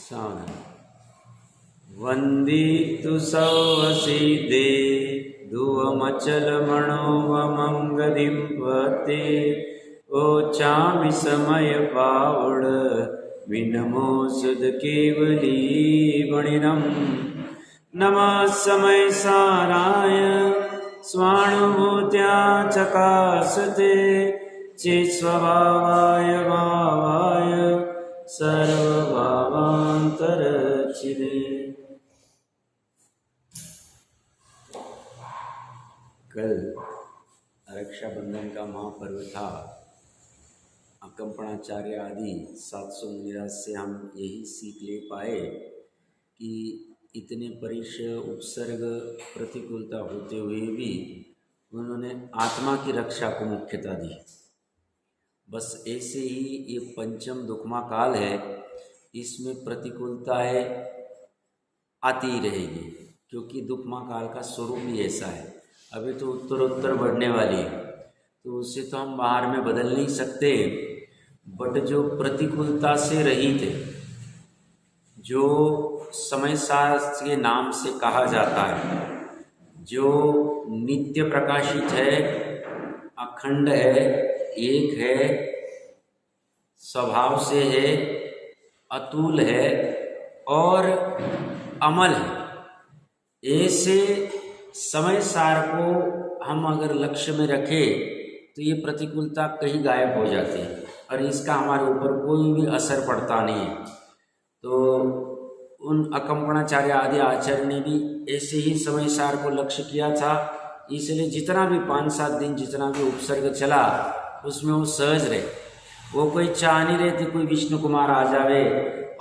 सावधान। वंदितु सौवसीदे धुवमचल मणोवमं गदिं पते ओचामि समय पावड़ विनमो सुद केवली वणिरम। नमः समय साराय स्वानुभूत्या चकासते चित्स्वभावाय भावाय सर्वभावांतरचिरे। कल रक्षाबंधन का महापर्व था। अकम्पणाचार्य आदि 700 मुनिराज से हम यही सीख ले पाए कि इतने परिचय उपसर्ग प्रतिकूलता होते हुए भी उन्होंने आत्मा की रक्षा को मुख्यता दी। बस ऐसे ही ये पंचम दुखमा काल है, इसमें प्रतिकूलताएं आती ही रहेगी, क्योंकि दुखमा काल का स्वरूप ही ऐसा है। अभी तो उत्तरोत्तर बढ़ने वाली है, तो उससे तो हम बाहर में बदल नहीं सकते। बट जो प्रतिकूलता से रहित है, जो समय सार के नाम से कहा जाता है, जो नित्य प्रकाशित है, अखंड है, एक है, स्वभाव से है, अतुल है और अमल है, ऐसे समय सार को हम अगर लक्ष्य में रखें तो ये प्रतिकूलता कहीं गायब हो जाती है और इसका हमारे ऊपर कोई भी असर पड़ता नहीं है। तो उन अकम्पणाचार्य आदि आचार्य ने भी ऐसे ही समय सार को लक्ष्य किया था, इसलिए जितना भी 5-7 दिन जितना भी उपसर्ग चला उसमें वो सहज रहे। वो कोई चाह नहीं रहे थे कोई विष्णु कुमार आ जावे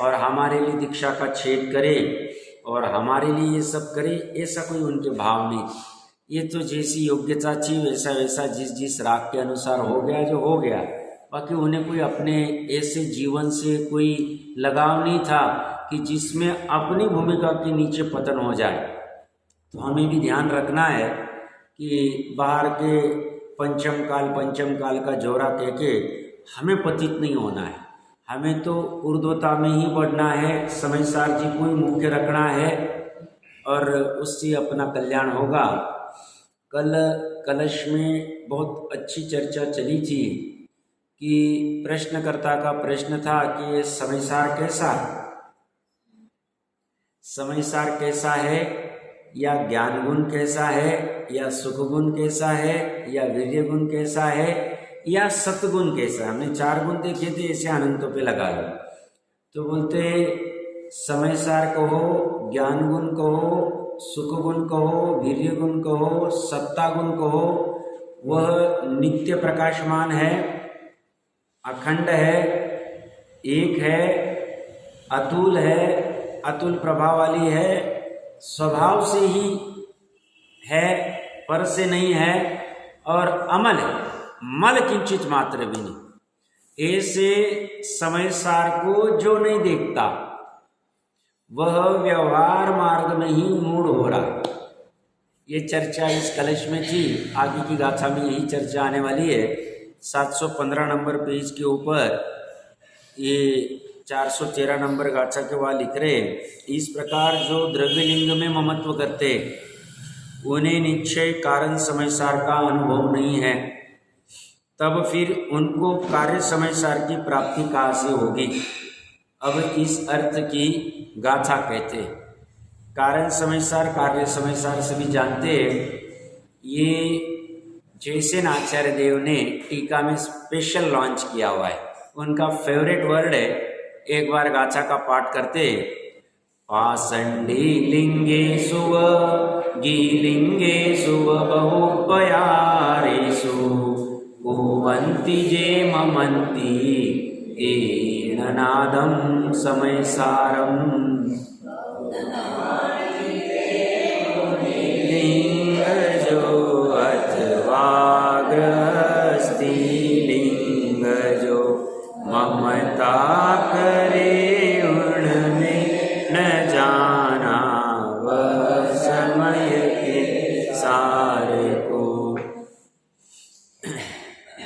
और हमारे लिए दीक्षा का छेद करे और हमारे लिए ये सब करे, ऐसा कोई उनके भाव नहीं। ये तो जैसी योग्यता थी वैसा वैसा जिस जिस राग के अनुसार हो गया जो हो गया। बाकी उन्हें कोई अपने ऐसे जीवन से कोई लगाव नहीं था कि जिसमें अपनी भूमिका के नीचे पतन हो जाए। तो हमें भी ध्यान रखना है कि बाहर के पंचम काल का जोरा कह के हमें पतित नहीं होना है। हमें तो ऊर्ध्वता में ही बढ़ना है, समय सार जी को ही मुख्य रखना है और उससे अपना कल्याण होगा। कल कलश में बहुत अच्छी चर्चा चली थी कि प्रश्नकर्ता का प्रश्न था कि ये समय सार कैसा है, या ज्ञान गुण कैसा है, या सुख गुण कैसा है, या वीर्य गुण कैसा है, या सतगुण कैसा है। हमने 4 गुण देखे थे, ऐसे अनंतों पे लगा लो। तो बोलते समय सार कहो, ज्ञान गुण कहो, सुख गुण कहो, वीर्य गुण कहो, सत्ता गुण कहो, वह नित्य प्रकाशमान है, अखंड है, एक है, अतुल है, अतुल प्रभाव वाली है, स्वभाव से ही है, पर से नहीं है, और अमल है, मल किंचित मात्र भी नहीं। ऐसे समय सार को जो नहीं देखता वह व्यवहार मार्ग में ही मूढ़ हो रहा। ये चर्चा इस कलश में थी। आगे की गाथा में यही चर्चा आने वाली है। 715 नंबर पेज के ऊपर ये 413 नंबर गाथा के वहाँ लिख रहे, इस प्रकार जो द्रव्यलिंग में ममत्व करते उन्हें निश्चय कारण समय सार का अनुभव नहीं है, तब फिर उनको कार्य समय सार की प्राप्ति कहाँ से होगी। अब इस अर्थ की गाथा कहते, कारण समय सार कार्य समय सार से भी जानते हैं। ये जैसे आचार्य देव ने टीका में स्पेशल लॉन्च किया हुआ है, उनका फेवरेट वर्ड है। एक बार गाथा का पाठ करते, पाषंडी लिंगे सुव गीलिंगे सुव बहुपयारेषु कुवन्ति जे ममन्ति एणनादं समय सारम। लिंगजो अथवा गृहस्थी लिंगजो ममता करे उनमें न जाना वह समय के सार को।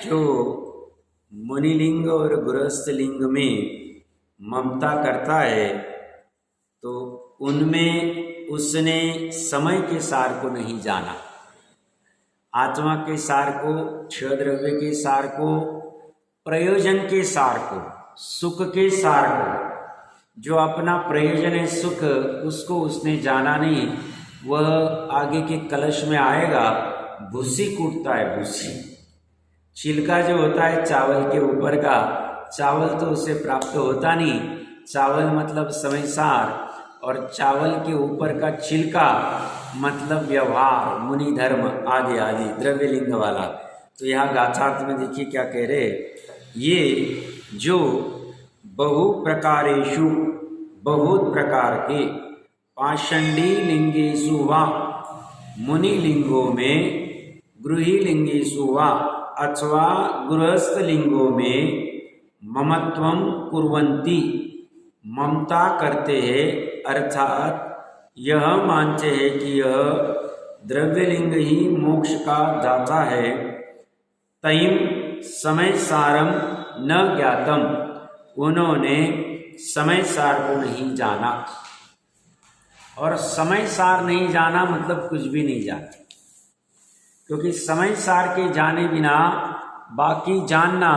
जो मुनिलिंग और गृहस्थ लिंग में ममता करता है तो उनमें उसने समय के सार को नहीं जाना, आत्मा के सार को, क्षय द्रव्य के सार को, प्रयोजन के सार को, सुख के सार को। जो अपना प्रयोजन है सुख, उसको उसने जाना नहीं। वह आगे के कलश में आएगा, भूसी कूटता है, भूसी छिलका जो होता है चावल के ऊपर का, चावल तो उसे प्राप्त होता नहीं। चावल मतलब समय सार, और चावल के ऊपर का छिलका मतलब व्यवहार, मुनि धर्म आदि आदि, द्रव्यलिंग वाला। तो यहाँ गाथार्थ में देखिए क्या कह रहे, ये जो बहु प्रकारेषु, बहुत प्रकार के, पाषंडी लिंगेषु वा, मुनि लिंगों में, गृही लिंगेषु वा, अथवा गृहस्थ लिंगों में, ममत्वम कुर्वन्ति, ममता करते हैं, अर्थात यह मानते हैं कि यह द्रव्यलिंग ही मोक्ष का दाता है। तयिम समय सारम न ज्ञातम, उन्होंने समय सार को नहीं जाना। और समय सार नहीं जाना मतलब कुछ भी नहीं जाना, क्योंकि समय सार के जाने बिना बाकी जानना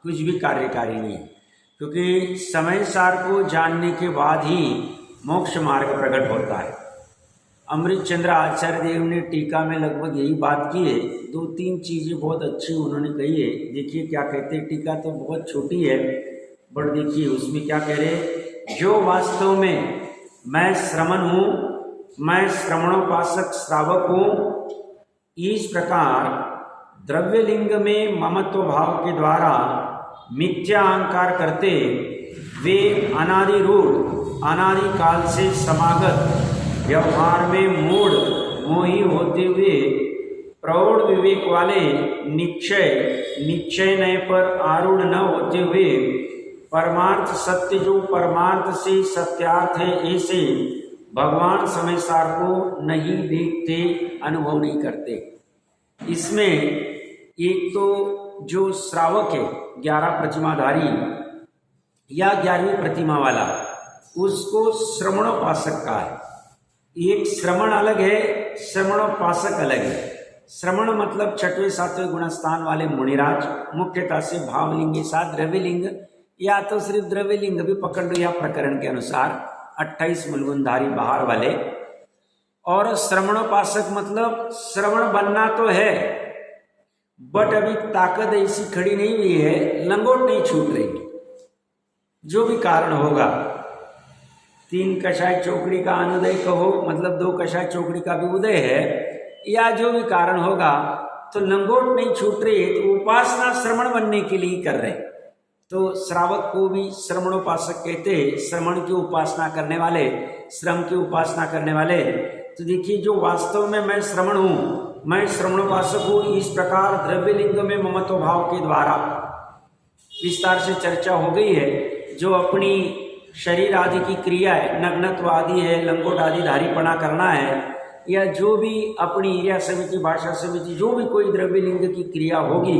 कुछ भी कार्यकारी नहीं है। क्योंकि समय सार को जानने के बाद ही मोक्ष मार्ग प्रकट होता है। अमृत चंद्र आचार्य देव ने टीका में लगभग यही बात की है। 2-3 चीज़ें बहुत अच्छी उन्होंने कही है। देखिए क्या कहते हैं, टीका तो बहुत छोटी है, बट देखिए उसमें क्या कह रहे, जो वास्तव में मैं श्रमण हूँ, मैं श्रवणोपासक श्रावक हूँ, इस प्रकार द्रव्यलिंग में ममत्व भाव के द्वारा मिथ्या अहंकार करते, वे अनादि रूढ़, अनादि काल से समागत व्यवहार में मूढ़ मोही होते हुए प्रौढ़ विवेक वाले, निश्चय नए पर आरूढ़ न होते हुए, परमार्थ सत्य जो परमार्थ से सत्यार्थ है, ऐसे भगवान समय सार को नहीं देखते, अनुभव नहीं करते। इसमें एक तो जो श्रावक है 11 प्रतिमाधारी या 11वीं प्रतिमा वाला, उसको श्रवणोपासक का है। एक श्रवण अलग है, श्रवणोपासक अलग है। श्रवण मतलब 6वें 7वें गुणस्थान वाले मुनिराज, मुख्यतः से भावलिंग के साथ द्रव्यलिंग, या तो सिर्फ द्रव्यलिंग भी पकड़ लो या प्रकरण के अनुसार 28 मूलगुणधारी बाहर वाले। और श्रवणोपासक मतलब श्रवण बनना तो है, बट अभी ताकत ऐसी खड़ी नहीं हुई है, लंगोट नहीं छूट रही। जो भी कारण होगा, 3 कषाय चौकड़ी का अनुदय कहो, मतलब 2 कषाय चौकड़ी का भी उदय है, या जो भी कारण होगा, तो लंगोट नहीं छूट रही है, तो उपासना श्रवण बनने के लिए कर रहे। तो श्रावक को भी श्रवणोपासक कहते हैं, श्रवण की उपासना करने वाले, श्रम की उपासना करने वाले। तो देखिए, जो वास्तव में मैं श्रवण हूँ, मैं श्रवणोपासक हूँ, इस प्रकार द्रव्यलिंग में ममत्व भाव के द्वारा विस्तार से चर्चा हो गई है। जो अपनी शरीर आदि की क्रिया है, नग्नत्व आदि है, लंगोट आदि धारीपना करना है, या जो भी अपनी क्रिया समिति, भाषा समिति, जो भी कोई द्रव्यलिंग की क्रिया होगी,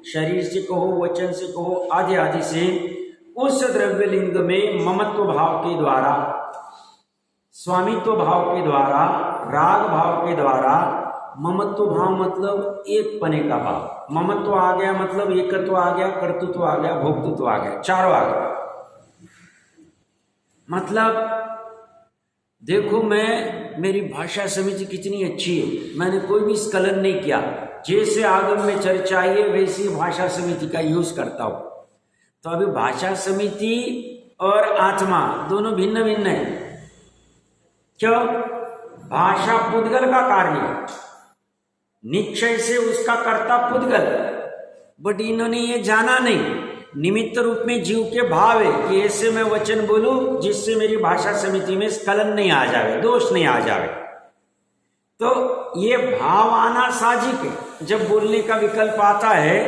शरीर से कहो, वचन से कहो, आदि आदि से, उस द्रव्यलिंग में ममत्व भाव के द्वारा, स्वामित्व भाव के द्वारा, राग भाव के द्वारा, ममत्व भाव मतलब एक पने का भाव, ममत्व आ गया मतलब एकत्व आ गया, कर्तृत्व आ गया, भोक्तृत्व आ गया, चारों आ गया। मतलब देखो, मेरी भाषा समिति कितनी अच्छी है, मैंने कोई भी स्खलन नहीं किया, जैसे आगम में चर्चा आई है वैसी भाषा समिति का यूज करता हूं। तो अभी भाषा समिति और आत्मा दोनों भिन्न भिन्न है। क्यों? भाषा पुद्गल का कार्य है, निश्चय से उसका कर्ता पुद्गल, बट इन्होंने ये जाना नहीं। निमित्त रूप में जीव के भाव है कि ऐसे मैं वचन बोलूं जिससे मेरी भाषा समिति में स्खलन नहीं आ जावे, दोष नहीं आ जावे। तो ये भाव आना साजिक है। जब बोलने का विकल्प आता है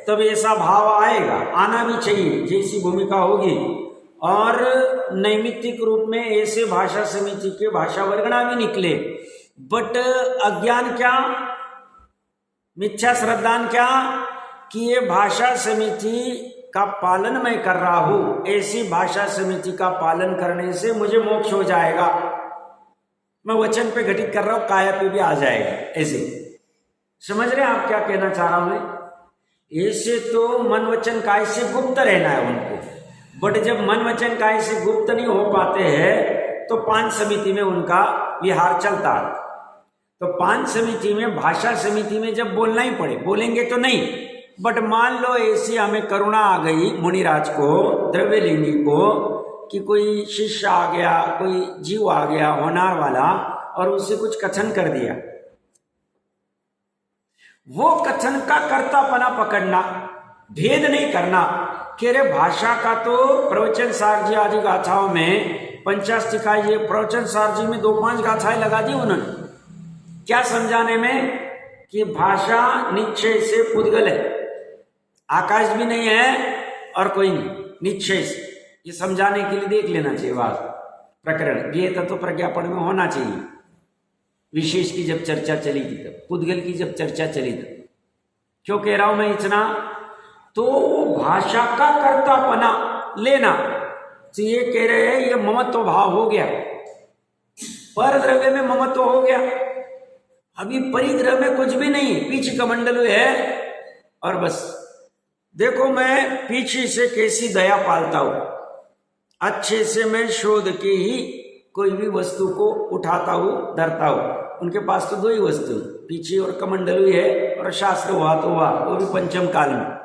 तब ऐसा भाव आएगा, आना भी चाहिए, जैसी भूमिका होगी। और नैमित्तिक रूप में ऐसे भाषा समिति के भाषा वर्गणा भी निकले, बट अज्ञान क्या, मिथ्या श्रद्धान क्या, कि ये भाषा समिति का पालन मैं कर रहा हूं, ऐसी भाषा समिति का पालन करने से मुझे मोक्ष हो जाएगा। मैं वचन पे घटित कर रहा हूं, काया पे भी आ जाएगा। ऐसे समझ रहे हैं आप क्या कहना चाह रहा हूं मैं? ऐसे तो मन वचन काय से गुप्त रहना है उनको, बट जब मन वचन काय से गुप्त नहीं हो पाते हैं तो पांच समिति में उनका विहार चलता है। तो पांच समिति में, भाषा समिति में जब बोलना ही पड़े, बोलेंगे तो नहीं, बट मान लो ऐसी हमें करुणा आ गई मुनिराज को, द्रव्यलिंगी को, कि कोई शिष्य आ गया, कोई जीव आ गया होनार वाला, और उसे कुछ कथन कर दिया, वो कथन का कर्तापना पकड़ना, भेद नहीं करना कि रे भाषा का तो प्रवचन सारजी आदि गाथाओं में 50 दिखाई, ये प्रवचन सारजी में 2-5 गाथाएं लगा दी उन्होंने, क्या समझाने में कि भाषा निश्चय से पुद्गल है, आकाश भी नहीं है और कोई नहीं, निश्चय से, ये समझाने के लिए देख लेना चाहिए बात प्रकरण, ये तत्व प्रज्ञापन में होना चाहिए। विशेष की जब चर्चा चली थी तब, पुद्गल की जब चर्चा चली तब। क्यों कह रहा हूं मैं इतना? तो भाषा का कर्तापना लेना, तो ये कह रहे हैं ये ममत्व भाव हो गया, पर द्रव्य में ममत्व हो गया, अभी परिद्रव्य में कुछ भी नहीं, पीछे कमंडल है और बस। देखो मैं पीछे से कैसी दया पालता हूं, अच्छे से मैं शोध के ही कोई भी वस्तु को उठाता हूं, धरता हूं। उनके पास तो 2 ही वस्तु, पीछे और कमंडल है, और शास्त्र हुआ तो हुआ, वो भी पंचम काल में।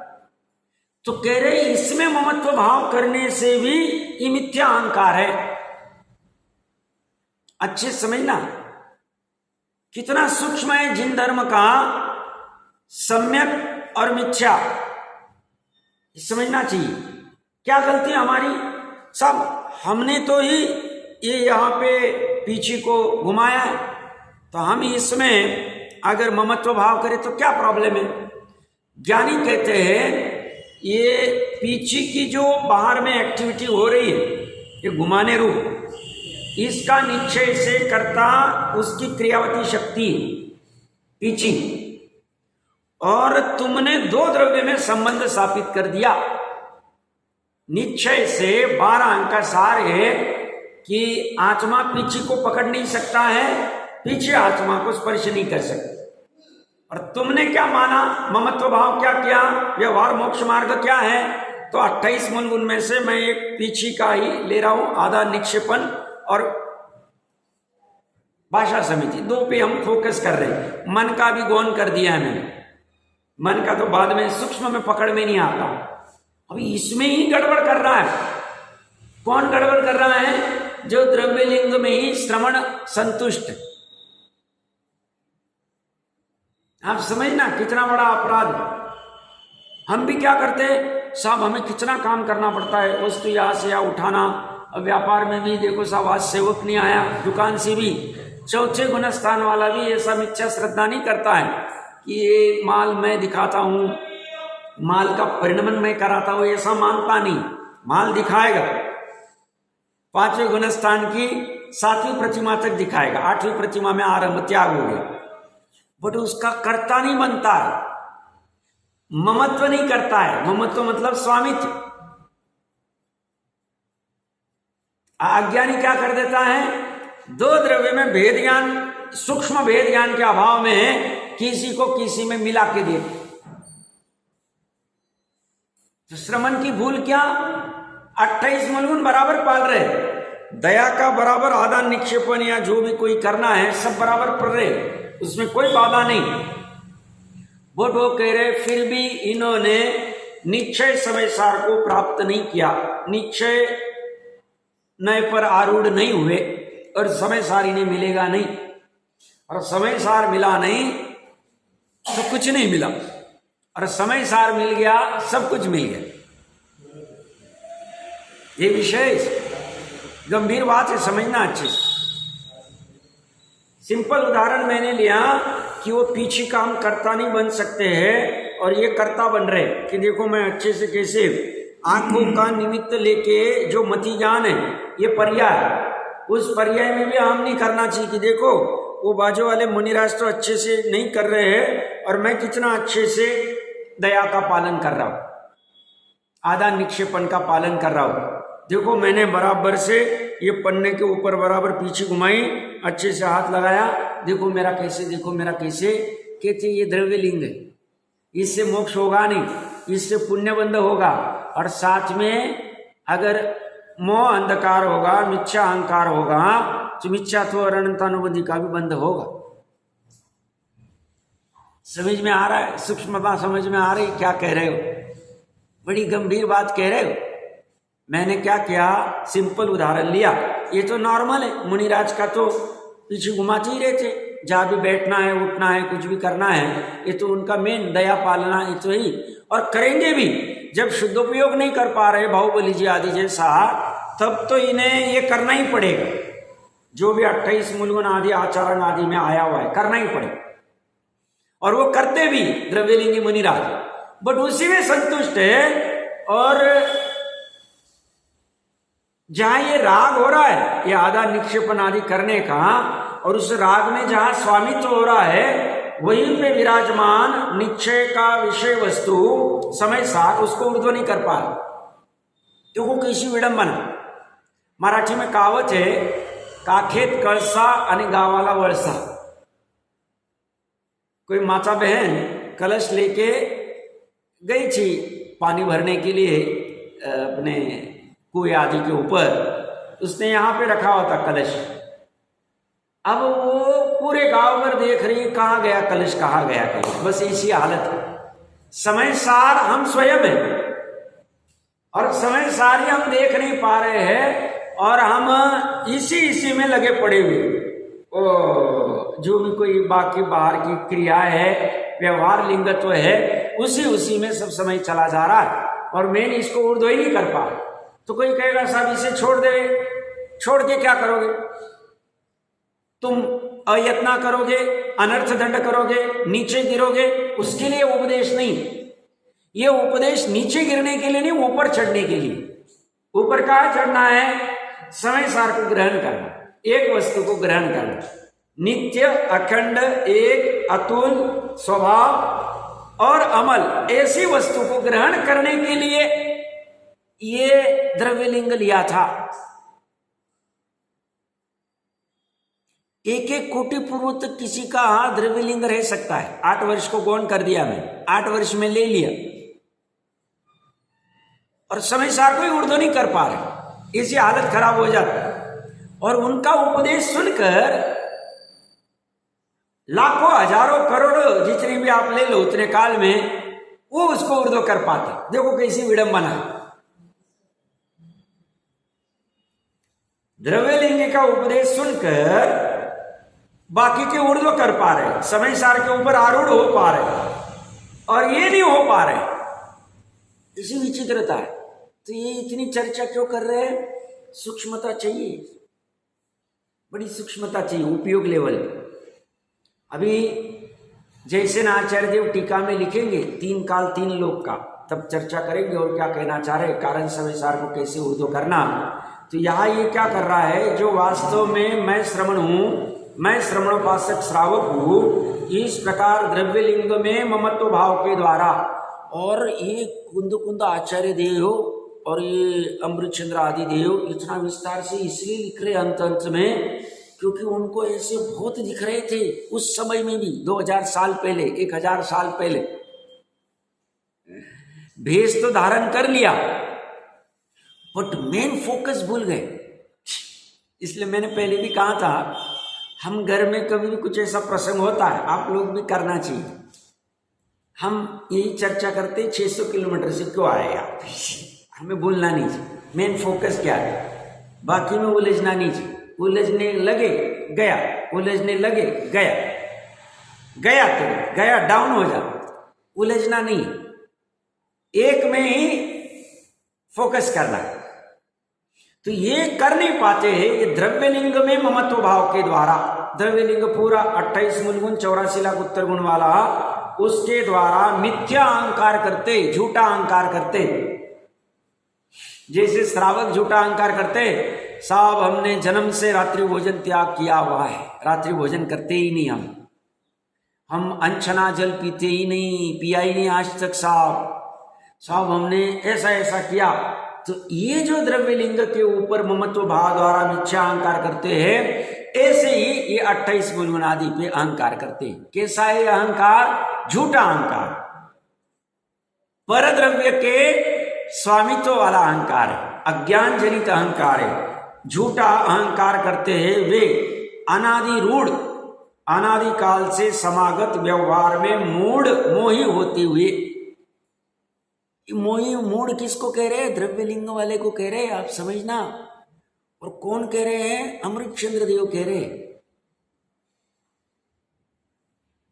तो कह रहे इसमें ममत्व भाव करने से भी ये मिथ्या अहंकार है। अच्छे समझना कितना सूक्ष्म है जिन धर्म का सम्यक और मिथ्या, समझना चाहिए। क्या गलती हमारी सब, हमने तो ही ये यहाँ पे पीछे को घुमाया है, तो हम इसमें अगर ममत्व भाव करें तो क्या प्रॉब्लम है? ज्ञानी कहते हैं ये पीछे की जो बाहर में एक्टिविटी हो रही है, ये घुमाने रूप, इसका निश्चय से करता उसकी क्रियावती शक्ति पीछे, और तुमने 2 द्रव्य में संबंध स्थापित कर दिया। निश्चय से 12 अंक का सार है कि आत्मा पीछे को पकड़ नहीं सकता है, पीछे आत्मा को स्पर्श नहीं कर सकती, और तुमने क्या माना? ममत्व भाव क्या किया? व्यवहार मोक्ष मार्ग क्या है? तो 28 मूल गुण में से मैं एक पीछे का ही ले रहा हूं, आधा निक्षेपण और भाषा समिति, 2 पे हम फोकस कर रहे हैं। मन का भी गौन कर दिया है मैंने, मन का तो बाद में सूक्ष्म में पकड़ में नहीं आता, अभी इसमें ही गड़बड़ कर रहा है। कौन गड़बड़ कर रहा है? जो द्रव्यलिंग में ही श्रवण संतुष्ट। आप समझना कितना बड़ा अपराध। हम भी क्या करते हैं साहब, हमें कितना काम करना पड़ता है, वस्तु यहाँ से यहाँ उठाना। अब व्यापार में भी देखो साहब, आज सेवक नहीं आया, दुकान से भी चौथे गुणस्थान वाला भी ऐसा मिथ्या श्रद्धा नहीं करता है कि ये माल मैं दिखाता हूँ, माल का परिणमन मैं कराता हूँ, ऐसा मानता नहीं। माल दिखाएगा, 5वें गुणस्थान की 7वीं प्रतिमा तक दिखाएगा, 8वीं प्रतिमा में आरंभ त्याग हो गया, बट उसका कर्ता नहीं बनता है, ममत्व नहीं करता है। ममत्व मतलब स्वामित्व। अज्ञानी क्या कर देता है? 2 द्रव्य में भेद ज्ञान, सूक्ष्म भेद ज्ञान के अभाव में किसी को किसी में मिला के दे। तो श्रमण की भूल क्या? 28 मूलगुण बराबर पाल रहे, दया का बराबर आधा निक्षेपण या जो भी कोई करना है सब बराबर पड़ रहे, उसमें कोई बाधा नहीं। वो कह रहे फिर भी इन्होंने निश्चय समय सार को प्राप्त नहीं किया, निश्चय नए पर आरूढ़ नहीं हुए, और समय सार इन्हें मिलेगा नहीं, और समय सार मिला नहीं तो कुछ नहीं मिला, और समय सार मिल गया सब कुछ मिल गया। ये विषय गंभीर बात है, समझना अच्छे से। सिंपल उदाहरण मैंने लिया कि वो पीछे काम करता नहीं बन सकते हैं और ये करता बन रहे कि देखो मैं अच्छे से कैसे आंखों का निमित्त लेके जो मति ज्ञान है ये पर्याय, उस पर्याय में भी हम नहीं करना चाहिए कि देखो वो बाजू वाले मुनिराज तो अच्छे से नहीं कर रहे हैं और मैं कितना अच्छे से दया का पालन कर रहा हूं। आधा निक्षेपण का पालन कर रहा हूं। देखो मैंने बराबर से ये पन्ने के ऊपर बराबर पीछे घुमाई, अच्छे से हाथ लगाया, देखो मेरा कैसे, देखो मेरा कैसे। कहते ये द्रव्य लिंग है, इससे मोक्ष होगा नहीं, इससे पुण्य बंध होगा। और साथ में अगर मोह अंधकार होगा, मिथ्या अहंकार होगा, तो मिथ्यात्व और अनंतानुबंधी का भी बंध होगा। समझ में आ रहा है? सूक्ष्मता समझ में आ रही? क्या कह रहे हो? बड़ी गंभीर बात कह रहे हो। मैंने क्या किया, सिंपल उदाहरण लिया। ये तो नॉर्मल है, मुनिराज का तो पीछे घुमाते ही रहते, जहां भी बैठना है, उठना है, कुछ भी करना है, ये तो उनका मेन दया पालना, ये तो ही। और करेंगे भी। जब शुद्धोपयोग नहीं कर पा रहे बाहुबली जी आदि जैसा, तब तो इन्हें ये करना ही पड़ेगा। जो भी 28 मूलगुण आदि आचरण आदि में आया हुआ है, करना ही पड़ेगा। और वो करते भी द्रव्यलिंगी मुनिराज, बट उसी में संतुष्ट है। और जहां ये राग हो रहा है, ये आधा निक्षेपण आदि करने का, और उस राग में जहां स्वामित्व हो रहा है, वहीं पे विराजमान निश्चय का विषय वस्तु समय साथ उसको ऊर्ध्व नहीं कर पा रहा। देखो कैसी विडंबना। मराठी में कहावत है, काखेत कळसा आणि गावाला वळसा। कोई माता बहन कलश लेके गई थी पानी भरने के लिए अपने कुएं आदि के ऊपर, उसने यहां पे रखा हुआ था कलश। अब वो पूरे गांव भर देख रही है, कहाँ गया कलश, कहाँ गया कलश। बस इसी हालत है। समय सार हम स्वयं हैं, और समय सारी हम देख नहीं पा रहे हैं, और हम इसी में लगे पड़े हुए। जो भी कोई बाकी बाहर की क्रिया है, व्यवहार लिंगत्व है, उसी में सब समय चला जा रहा है, और मैंने इसको ऊर्ध्व ही नहीं कर पा रहा। तो कोई कहेगा साहब इसे छोड़ दे। छोड़ के क्या करोगे? तुम अयत्ना करोगे, अनर्थ दंड करोगे, नीचे गिरोगे। उसके लिए उपदेश नहीं, ये उपदेश नीचे गिरने के लिए नहीं, ऊपर चढ़ने के लिए। ऊपर कहाँ चढ़ना है? समय सार को ग्रहण करना, एक वस्तु को ग्रहण करना, नित्य अखंड एक अतुल स्वभाव और अमल, ऐसी वस्तु को ग्रहण करने के लिए ये द्रव्यलिंग लिया था। एक एक कोटि पूर्व तक किसी का द्रव्यलिंग रह सकता है। 8 वर्ष को गौण कर दिया मैं, 8 वर्ष में ले लिया, और समय सार को ही ऊर्ध्व नहीं कर पा रहे, इसी हालत खराब हो जाती। और उनका उपदेश सुनकर लाखों हजारों करोड़ों जितनी भी आप ले लो उतने काल में, वो उसको ऊर्ध्व कर पाते। देखो कैसी विडंबना है। द्रव्यलिंग का उपदेश सुनकर बाकी के ऊर्ध्व कर पा रहे, समय सार के ऊपर आरूढ़ हो पा रहे, और ये नहीं हो पा रहे। इसी विचित्रता है। तो ये इतनी चर्चा क्यों कर रहे हैं? सूक्ष्मता चाहिए, बड़ी सूक्ष्मता चाहिए, उपयोग लेवल। अभी जैसे ना आचार्य देव टीका में लिखेंगे 3 काल 3 लोक का, तब चर्चा करेंगे और क्या कहना चाह रहे, कारण समय सार को कैसे ऊर्ध्व करना। तो यहाँ ये क्या कर रहा है, जो वास्तव में मैं श्रवण हूं, मैं श्रवणोपासक श्रावक हूं, इस प्रकार द्रव्यलिंग में ममत्व भाव के द्वारा। और ये कुंद आचार्य देव और ये अमृतचंद्र आदि देव इतना विस्तार से इसलिए लिख रहे अंत में, क्योंकि उनको ऐसे बहुत दिख रहे थे उस समय में भी, 2000 साल पहले, 1000 साल पहले। भेष तो धारण कर लिया, बट मेन फोकस भूल गए। इसलिए मैंने पहले भी कहा था, हम घर में कभी भी कुछ ऐसा प्रसंग होता है, आप लोग भी करना चाहिए। हम यही चर्चा करते 600 किलोमीटर से क्यों आए आप, हमें भूलना नहीं चाहिए मेन फोकस क्या है, बाकी में उलझना नहीं चाहिए। उलझने लगे गया, उलझने लगे गया, गया तो गया, डाउन हो जा, उलझना नहीं, एक में ही फोकस करना। तो ये कर नहीं पाते हैं। ये द्रव्यलिंग में ममत्व भाव के द्वारा, द्रव्यलिंग पूरा 28 मूलगुण 84 लाख उत्तर गुण वाला, उसके द्वारा मिथ्या अहंकार करते, झूठा अहंकार करते। जैसे श्रावक झूठा अहंकार करते, साहब हमने जन्म से रात्रि भोजन त्याग किया हुआ है, रात्रि भोजन करते ही नहीं, हम अनछना जल पीते ही नहीं, पिया ही नहीं आज तक साहब। साहब हमने ऐसा ऐसा किया। तो ये जो द्रव्य लिंग के ऊपर ममत्व भाव द्वारा मिथ्या अहंकार करते हैं, ऐसे ही ये 28 मूलमनादि पे अहंकार करते हैं। कैसा है अहंकार? झूठा अहंकार, पर द्रव्य के स्वामित्व वाला अहंकार है, अज्ञान जनित अहंकार है। झूठा अहंकार करते हैं वे अनादि रूढ़, अनादि काल से समागत व्यवहार में मूढ़ मोही होते हुए। मोही मूढ़ किसको कह रहे हैं? द्रव्य लिंग वाले को कह रहे हैं, आप समझना। और कौन कह रहे हैं? अमृतचंद्र देव कह रहे हैं।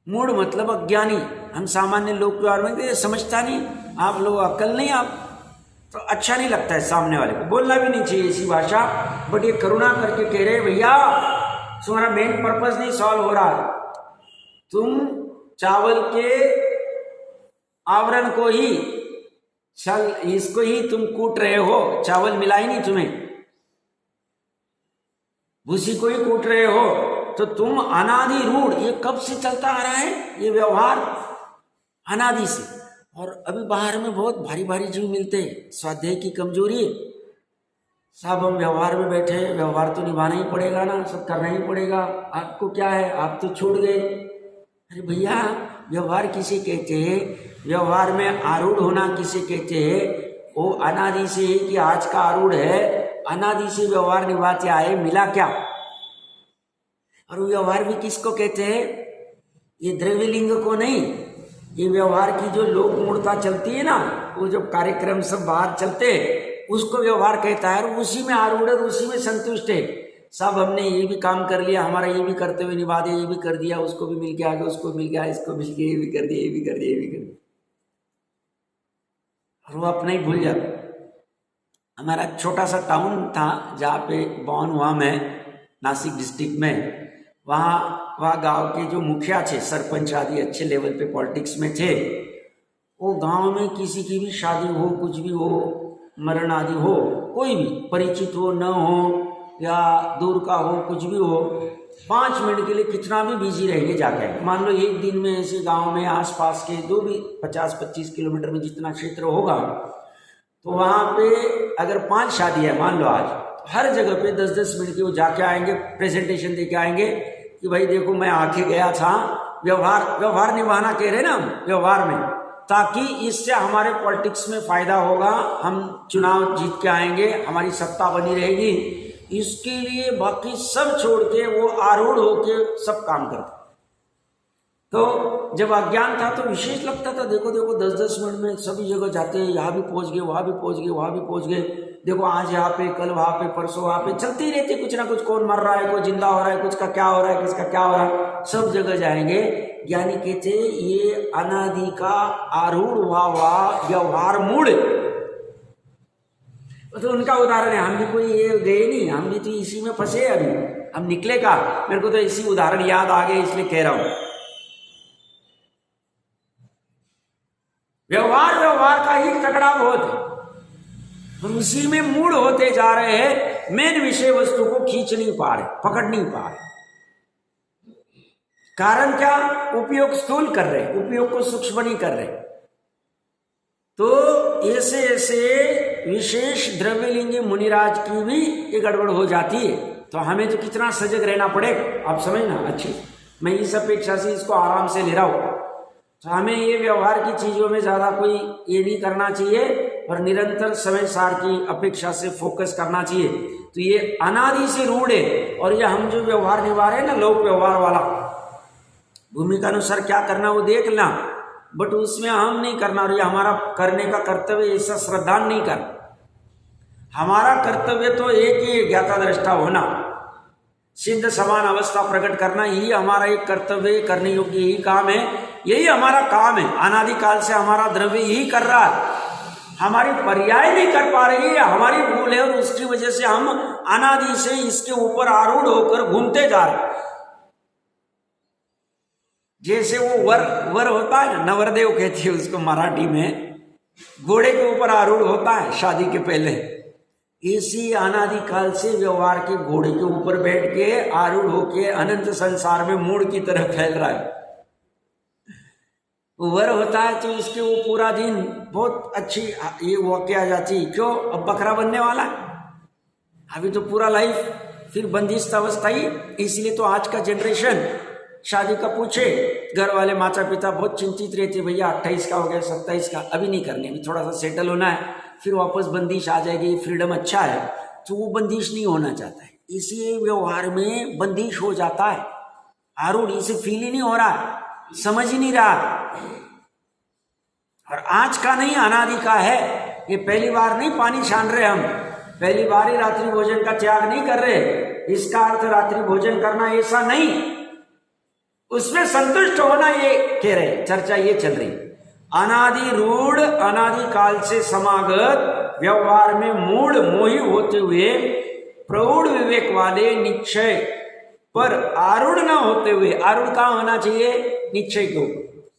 मूढ़ मतलब अज्ञानी। हम सामान्य लोग के बारे में समझता नहीं, आप लोग अक्ल नहीं, आप तो अच्छा नहीं लगता है सामने वाले को, बोलना भी नहीं चाहिए ऐसी भाषा। बट ये करुणा करके कह रहे भैया तुम्हारा मेन पर्पस नहीं सॉल्व हो रहा है। तुम चावल के आवरण को ही, चल इसको ही तुम कूट रहे हो, चावल मिला ही नहीं तुम्हें, भूसी को ही कूट रहे हो। तो तुम अनादि रूढ़, ये कब से चलता आ रहा है ये व्यवहार? अनादि से। और अभी बाहर में बहुत भारी भारी जीव मिलते हैं, स्वाध्याय की कमजोरी है। साहब हम व्यवहार में बैठे हैं, व्यवहार तो निभाना ही पड़ेगा ना, सब करना ही पड़ेगा। आपको क्या है, आप तो छूट गए। अरे भैया व्यवहार किसे कहते हैं? व्यवहार में आरूढ़ होना किसे कहते हैं? वो अनादि से ही कि आज का आरूढ़ है, अनादि से व्यवहार निभाते आए, मिला क्या? और व्यवहार भी किसको कहते हैं? ये द्रव्य लिंग को नहीं, ये व्यवहार की जो लोक मूर्ता चलती है ना, वो जो कार्यक्रम सब बाहर चलते हैं, उसको व्यवहार कहता है। और उसी में आरूढ़ है, उसी में संतुष्ट है। सब हमने ये भी काम कर लिया, हमारा ये भी कर्तव्य हुए निभा दिया, ये भी कर दिया, उसको भी मिल गया, आगे उसको मिल गया, इसको मिल गया, ये भी कर दिया, ये भी कर दिया, ये भी कर दिया, और वो अपना ही भूल जाता। हमारा छोटा सा टाउन था जहाँ पे बॉर्न हुआ मैं, नासिक डिस्ट्रिक्ट में। वहाँ गांव के जो मुखिया थे, सरपंच आदि अच्छे लेवल पे पॉलिटिक्स में थे, वो गांव में किसी की भी शादी हो, कुछ भी हो, मरण आदि हो, कोई भी परिचित हो न हो या दूर का हो, कुछ भी हो, 5 मिनट के लिए कितना भी बिजी रहेंगे जाकर। मान लो एक दिन में ऐसे गांव में आसपास के जो भी 50-25 किलोमीटर में जितना क्षेत्र होगा, तो वहाँ पे अगर 5 शादी है मान लो आज, हर जगह पे 10-10 मिनट के वो जाके आएंगे, प्रेजेंटेशन दे के आएंगे कि भाई देखो मैं आके गया था। व्यवहार निभाना कह रहे ना हम, व्यवहार में, ताकि इससे हमारे पॉलिटिक्स में फायदा होगा, हम चुनाव जीत के आएंगे, हमारी सत्ता बनी रहेगी। इसके लिए बाकी सब छोड़ के वो आरूढ़ होके सब काम करते। तो जब अज्ञान था तो विशेष लगता था, देखो देखो 10-10 मिनट में सभी जगह जाते हैं, यहाँ भी पहुंच गए, वहां भी पहुंच गए, वहां भी पहुंच गए, देखो आज यहाँ पे, कल वहां पे, परसों वहां पे, चलती रहती कुछ ना कुछ, कौन मर रहा है, कोई जिंदा हो रहा है, कुछ का क्या हो रहा है, किसका क्या हो रहा है, सब जगह जाएंगे। ज्ञानी कहते ये अनादि का आरूढ़ हुआ व्यवहार मूढ़। तो उनका उदाहरण है, हम भी कोई ये गए नहीं, हम भी तो इसी में फंसे, अभी हम निकले का। मेरे को तो इसी उदाहरण याद आ गए इसलिए कह रहा हूं। व्यवहार का ही तगड़ा बहुत है, और उसी में मूढ़ होते जा रहे हैं, मेन विषय वस्तु को खींच नहीं पा रहे, पकड़ नहीं पा रहे। कारण क्या? उपयोग स्थूल कर रहे, उपयोग को सूक्ष्म नहीं कर रहे। तो ऐसे ऐसे विशेष द्रव्यलिंगी मुनिराज की भी ये गड़बड़ हो जाती है। तो हमें तो कितना सजग रहना पड़ेगा, आप समझना अच्छी। मैं इस अपेक्षा से इसको आराम से ले रहा हूं। तो हमें ये व्यवहार की चीजों में ज्यादा कोई ये नहीं करना चाहिए, और निरंतर समय सार की अपेक्षा से फोकस करना चाहिए। तो ये अनादि से रूढ़ है, और ये हम जो व्यवहार निभा रहे हैं ना, लोक व्यवहार वाला, भूमिका अनुसार क्या करना वो देख लेना, बट उसमें हम नहीं करना। और ये हमारा करने का कर्तव्य, ऐसा श्रद्धा नहीं कर। हमारा कर्तव्य तो एक ही, ज्ञाता दृष्टा होना, सिद्ध समान अवस्था प्रकट करना, यही हमारा एक कर्तव्य, करने योग्य यही काम है, यही हमारा काम है। अनादि काल से हमारा द्रव्य यही कर रहा है, हमारी पर्याय नहीं कर पा रही है, हमारी भूल है, और उसकी वजह से हम अनादि से इसके ऊपर आरूढ़ होकर घूमते जा रहे। जैसे वो वर होता है ना, नवरदेव कहती है उसको मराठी में, घोड़े के ऊपर आरूढ़ होता है शादी के पहले। इसी अनादि काल से व्यवहार के घोड़े के ऊपर बैठ के आरूढ़ होके अनंत संसार में मूढ़ की तरह फैल रहा है। वर होता है तो इसके वो पूरा दिन बहुत अच्छी ये वॉके आ जाती है। क्यों? अब बकरा बनने वाला है, अभी तो पूरा लाइफ फिर बंदिश अवस्था ही। इसलिए तो आज का जनरेशन शादी का पूछे, घर वाले माता पिता बहुत चिंतित रहते, भैया 28 का हो गया, 27 का, अभी नहीं करने, अभी थोड़ा सा सेटल होना है, फिर वापस बंदिश आ जाएगी। फ्रीडम अच्छा है तो वो बंदिश नहीं होना चाहता है, इसलिए व्यवहार में बंदिश हो जाता है। आरूढ़ इसे फील ही नहीं हो रहा, समझ ही नहीं रहा। और आज का नहीं, अनादि का है। ये पहली बार नहीं पानी छान रहे हम, पहली बार ही रात्रि भोजन का त्याग नहीं कर रहे। इसका अर्थ रात्रि भोजन करना ऐसा नहीं, उसमें संतुष्ट होना, ये कह रहे, चर्चा ये चल रही। अनादि रूढ़, अनादि काल से समागत व्यवहार में मूढ़ मोही होते हुए प्रौढ़ विवेक वाले निश्चय पर आरूढ़ न होते हुए, आरूढ़ कहाँ होना चाहिए? निश्चय के ऊपर।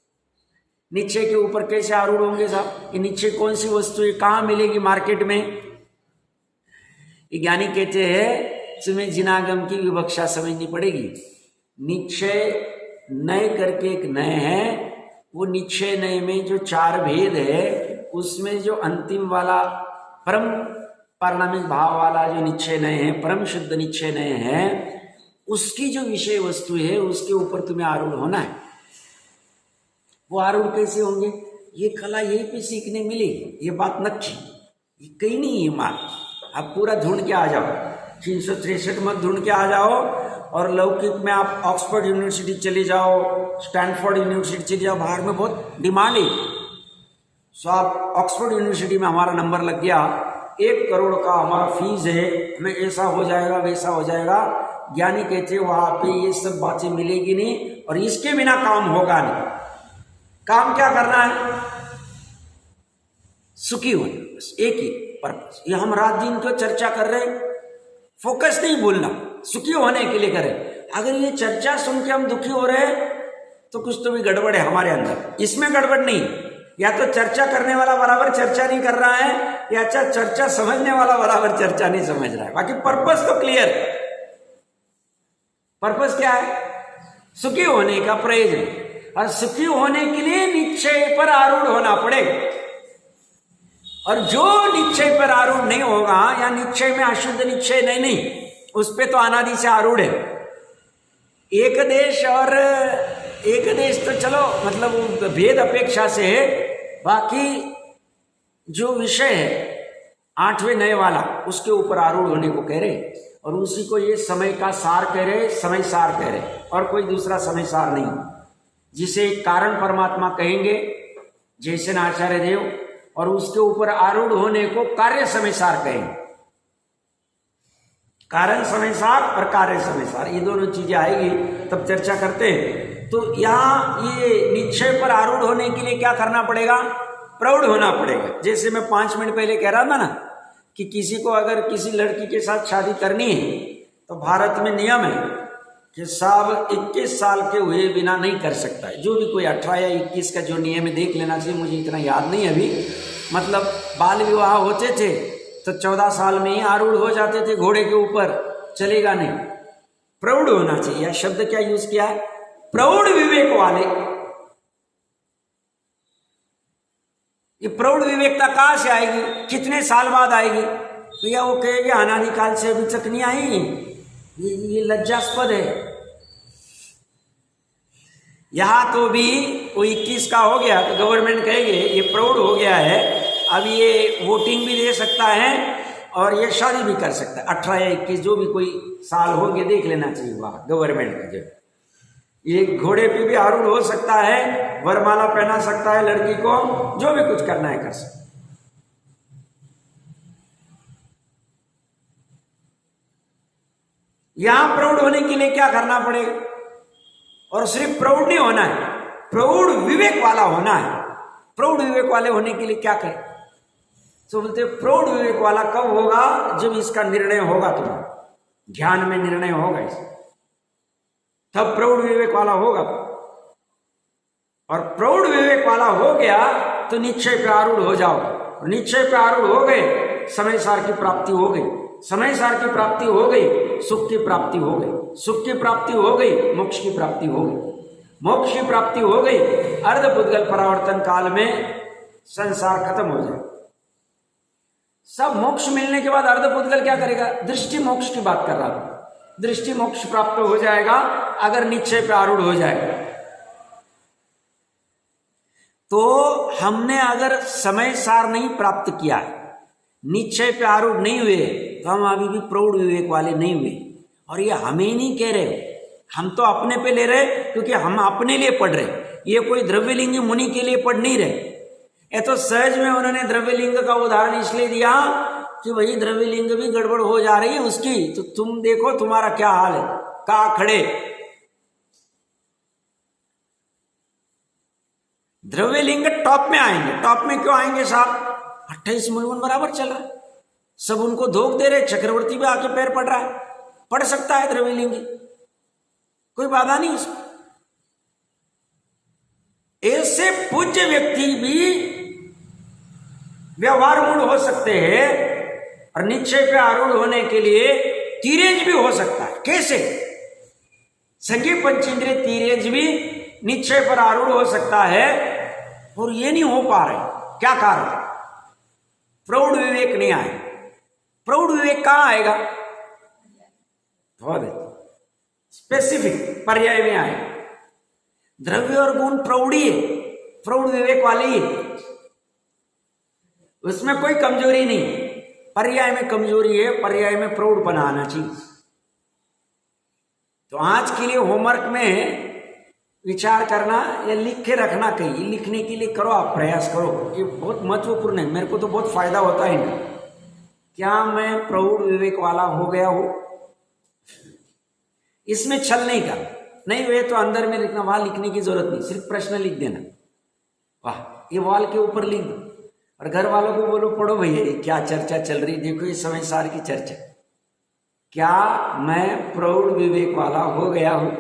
निश्चय के ऊपर कैसे आरूढ़ होंगे साहब? ये निश्चय कौन सी वस्तु है, कहाँ मिलेगी मार्केट में? ज्ञानी कहते हैं तुम्हें जिनागम की विवक्षा समझनी पड़ेगी। निश्चय नय करके एक नय है, वो निश्चय नय में जो 4 भेद है, उसमें जो अंतिम वाला परम पारणामिक भाव वाला जो निश्चय नय है, परम शुद्ध निश्चय नय है, उसकी जो विषय वस्तु है उसके ऊपर तुम्हें आरूढ़ होना है। वो आरूढ़ कैसे होंगे? ये कला यहीं पे सीखने मिलेगी, ये बात नक्की, ये कहीं नहीं है मार। आप पूरा ढूंढ के आ जाओ, 363 मत ढूंढ के आ जाओ। और लौकिक में आप ऑक्सफोर्ड यूनिवर्सिटी चले जाओ, स्टैनफोर्ड यूनिवर्सिटी चले जाओ, बाहर में बहुत डिमांड है। सो आप ऑक्सफोर्ड यूनिवर्सिटी में हमारा नंबर लग गया, 1 करोड़ का हमारा फीस है, हमें ऐसा हो जाएगा वैसा हो जाएगा। ज्ञानी कहते वहां पे ये सब बातें मिलेगी नहीं, और इसके बिना काम होगा नहीं। काम क्या करना है? सुखी होना, बस एक ही पर्पस। ये हम रात दिन तो चर्चा कर रहे, फोकस नहीं बोलना, सुखी होने के लिए करें। अगर ये चर्चा सुन के हम दुखी हो रहे तो कुछ तो भी गड़बड़ है हमारे अंदर। इसमें गड़बड़ नहीं, या तो चर्चा करने वाला बराबर चर्चा नहीं कर रहा है, या चर्चा समझने वाला बराबर चर्चा नहीं समझ रहा है। बाकी पर्पस तो क्लियर। पर्पस क्या है? सुखी होने का प्रयोजन। और सुखी होने के लिए निश्चय पर आरूढ़ होना पड़ेगा। और जो निश्चय पर आरूढ़ नहीं होगा, या निश्चय में अशुद्ध निश्चय नहीं, उस पे तो अनादि से आरूढ़ है। एक देश और एक देश तो चलो मतलब भेद अपेक्षा से है, बाकी जो विषय है 8वें नए वाला, उसके ऊपर आरूढ़ होने को कह रहे, और उसी को ये समय का सार कह रहे, समय सार कह रहे, और कोई दूसरा समय सार नहीं, जिसे कारण परमात्मा कहेंगे जैसे आचार्य देव, और उसके ऊपर आरूढ़ होने को कार्य समय सार कहेंगे। कारण समय सार और कार्य समय सार, ये दोनों चीजें आएगी तब चर्चा करते हैं। तो यहाँ ये निश्चय पर आरूढ़ होने के लिए क्या करना पड़ेगा? प्रौढ़ होना पड़ेगा। जैसे मैं 5 मिनट पहले कह रहा था ना कि किसी को अगर किसी लड़की के साथ शादी करनी है तो भारत में नियम है कि साहब 21 साल के हुए बिना नहीं कर सकता है। जो भी कोई 18 या 21 का जो नियम है देख लेना चाहिए, मुझे इतना याद नहीं अभी। मतलब बाल विवाह होते थे तो 14 साल में ही आरूढ़ हो जाते थे घोड़े के ऊपर, चलेगा नहीं। प्रौढ़ होना चाहिए। यह शब्द क्या यूज किया है? प्रौढ़ विवेक वाले। ये प्रौढ़ विवेकता कहां से आएगी? कितने साल बाद आएगी? भैया वो कहेगी अनादिकाल से अभी तक नहीं आई, ये लज्जास्पद है। यहां तो भी वो 21 का हो गया तो गवर्नमेंट कहेगी ये प्रौढ़ हो गया है, अब ये वोटिंग भी दे सकता है और ये शादी भी कर सकता है। 18 या 21 जो भी कोई साल हो गए देख लेना चाहिए वहां गवर्नमेंट का। जब ये घोड़े पे भी आरूढ़ हो सकता है, वरमाला पहना सकता है लड़की को, जो भी कुछ करना है कर सकता है। यहां प्रौढ़ होने के लिए क्या करना पड़ेगा? और सिर्फ प्रौढ़ नहीं होना है, प्रौढ़ विवेक वाला होना है। प्रौढ़ विवेक वाले होने के लिए क्या करें? तो बोलते प्रौढ़ विवेक वाला कब होगा? जब इसका निर्णय होगा, तुम्हारा ध्यान में निर्णय होगा इसे, तब प्रौढ़ विवेक वाला होगा। और प्रौढ़ विवेक वाला हो गया तो निश्चय पे आरूढ़ हो जाओ। निश्चय पे आरूढ़ हो गए, समय सार की प्राप्ति हो गई। समय सार की प्राप्ति हो गई, सुख की प्राप्ति हो गई। सुख की प्राप्ति हो गई, मोक्ष की प्राप्ति हो गई। मोक्ष की प्राप्ति हो गई अर्धपुद्गल परावर्तन काल में संसार खत्म हो जाए। सब मोक्ष मिलने के बाद अर्धपुद्गल क्या करेगा? दृष्टि मोक्ष की बात कर रहा हूं। दृष्टि मोक्ष प्राप्त हो जाएगा अगर निश्चय पे आरूढ़ हो जाएगा। तो हमने अगर समय सार नहीं प्राप्त किया, निश्चय पे आरूढ़ नहीं हुए, तो हम अभी भी प्रौढ़ विवेक वाले नहीं हुए। और ये हमें ही नहीं कह रहे, हम तो अपने पे ले रहे, क्योंकि हम अपने लिए पढ़ रहे। ये कोई द्रव्यलिंगी मुनि के लिए पढ़ नहीं रहे। ये तो सहज में उन्होंने द्रव्यलिंग का उदाहरण इसलिए दिया कि वही द्रव्यलिंग भी गड़बड़ हो जा रही है उसकी, तो तुम देखो तुम्हारा क्या हाल है, कहाँ खड़े। द्रव्यलिंग टॉप में आएंगे। टॉप में क्यों आएंगे साहब? 28 मूलवन बराबर चल रहा है, सब उनको धोख दे रहे, चक्रवर्ती भी आके पैर पड़ रहा है, पढ़ सकता है द्रव्यलिंगी, कोई बाधा नहीं इसमें। ऐसे पूज्य व्यक्ति भी व्यवहार मूड हो सकते हैं और निश्चय पे आरूढ़ होने के लिए तीरेज भी हो सकता है। कैसे? संज्ञा पंचेंद्रिय तीरेज भी निश्चय पर आरूढ़ हो सकता है और ये नहीं हो पा रहे। क्या कारण? प्रौढ़ विवेक नहीं आए। प्रौढ़ विवेक कहां आएगा? बहुत स्पेसिफिक पर्याय में आए। द्रव्य और गुण प्रौढ़ी है, प्रौढ़ विवेक वाले ही, उसमें कोई कमजोरी नहीं। पर्याय में कमजोरी है, पर्याय में प्रौढ़ बनाना चाहिए। तो आज के लिए होमवर्क में विचार करना या लिख के रखना, कहीं लिखने के लिए करो, आप प्रयास करो, ये बहुत महत्वपूर्ण है। मेरे को तो बहुत फायदा होता है इनका। क्या मैं प्रौढ़ विवेक वाला हो गया हूं? इसमें छल नहीं कर, नहीं हुए तो अंदर में लिखना, वहां लिखने की जरूरत नहीं, सिर्फ प्रश्न लिख देना। वाह, ये वॉल के ऊपर लिख दो और घर वालों को बोलो पढ़ो भैया क्या चर्चा चल रही, देखो ये समय सार की चर्चा। क्या मैं प्रौढ़ विवेक वाला हो गया हूं?